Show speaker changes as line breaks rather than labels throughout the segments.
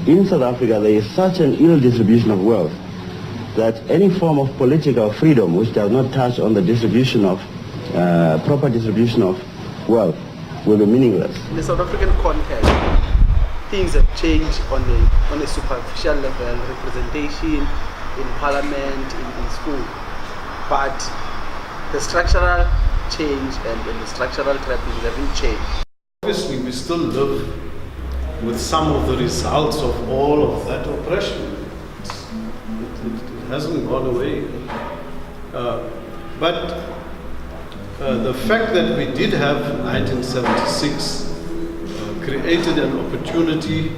in South Africa there is such an ill distribution of wealth that any form of political freedom which does not touch on the distribution of, proper distribution of wealth will be meaningless.
In the South African context, things have changed on a superficial level, representation in parliament, in school. But the structural change and the structural trappings haven't changed.
Obviously, we still live with some of the results of all of that oppression. It hasn't gone away. But the fact that we did have 1976 created an opportunity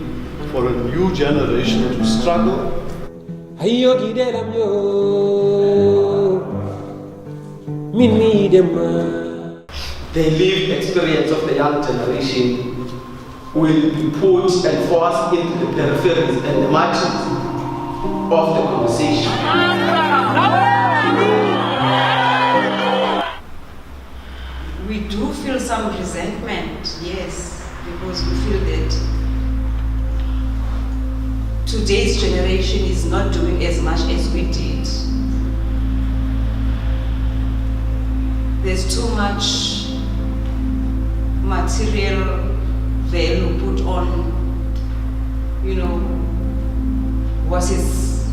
for a new generation to struggle.
The lived experience of the young generation will be put and forced into the peripheries and the margins of the conversation.
We do feel some resentment, yes, because we feel that today's generation is not doing as much as we did. There's too much material value put on, what is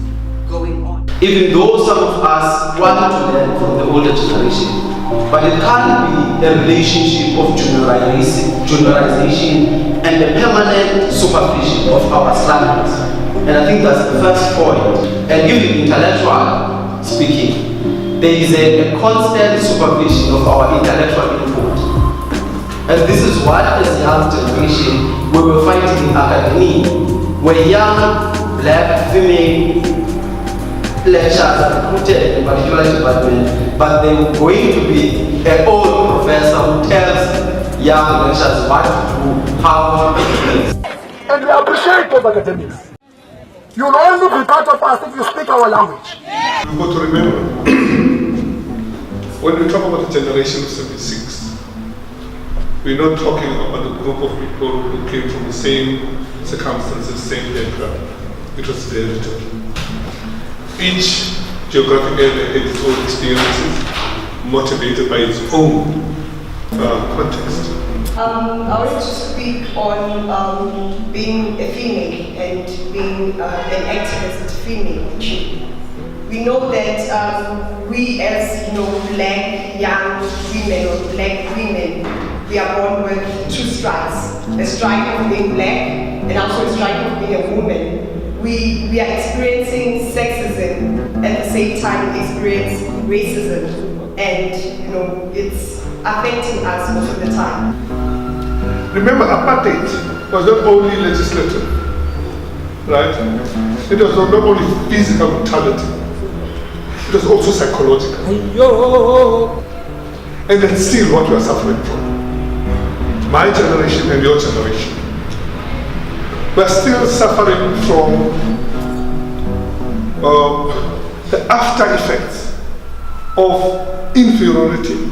going on.
Even though some of us want to learn from the older generation, but it can't be a relationship of generalization and the permanent supervision of our struggles. And I think that's the first point. And even intellectual speaking, there is a constant supervision of our intellectual input. And this is what, as a young generation, we were fighting in academia, where young black female lecturers are recruited in a particular department, but they were going to be an old professor who tells young lecturers what to do, how to do things.
And we appreciate those academics. You'll only be part of us if you speak our language.
You've got to remember, when we talk about the generation of 76, we're not talking about a group of people who came from the same circumstances, same background. It was very different. Each geographic area had its own experiences, motivated by its own context.
I wanted to speak on being a female and being an activist female. We know that we as black young women or black women, we are born with two strikes. A strike of being black and also a strike of being a woman. We are experiencing sexism at the same time we experience racism, and it's affecting us most of the time.
Remember, apartheid was not only legislative, right? It was not only physical brutality, it was also psychological. And that's still what we are suffering from. My generation and your generation. We are still suffering from the after effects of inferiority.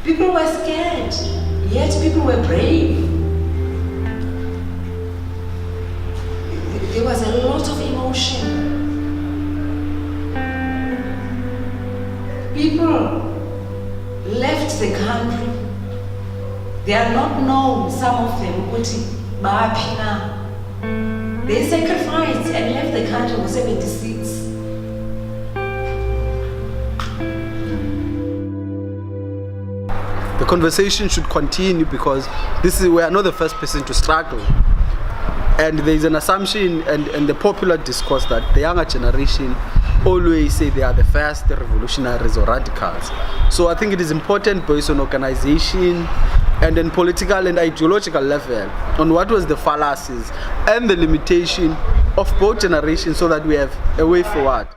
People were scared, yet people were brave. There was a lot of emotion. People left the country. They are not known, some of them, they sacrificed and left the country with 76.
The conversation should continue because we are not the first person to struggle. And there is an assumption and the popular discourse that the younger generation always say they are the first revolutionaries or radicals. So I think it is important based on organization and then political and ideological level on what was the fallacies and the limitation of both generations so that we have a way forward.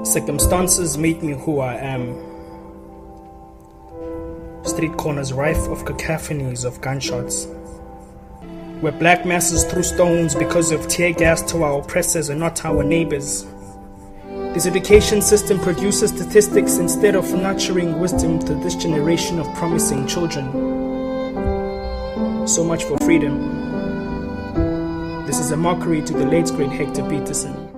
Circumstances made me who I am. Street corners rife of cacophonies of gunshots, where black masses threw stones because of tear gas to our oppressors and not our neighbors. This education system produces statistics instead of nurturing wisdom to this generation of promising children. So much for freedom. This is a mockery to the late great Hector Peterson.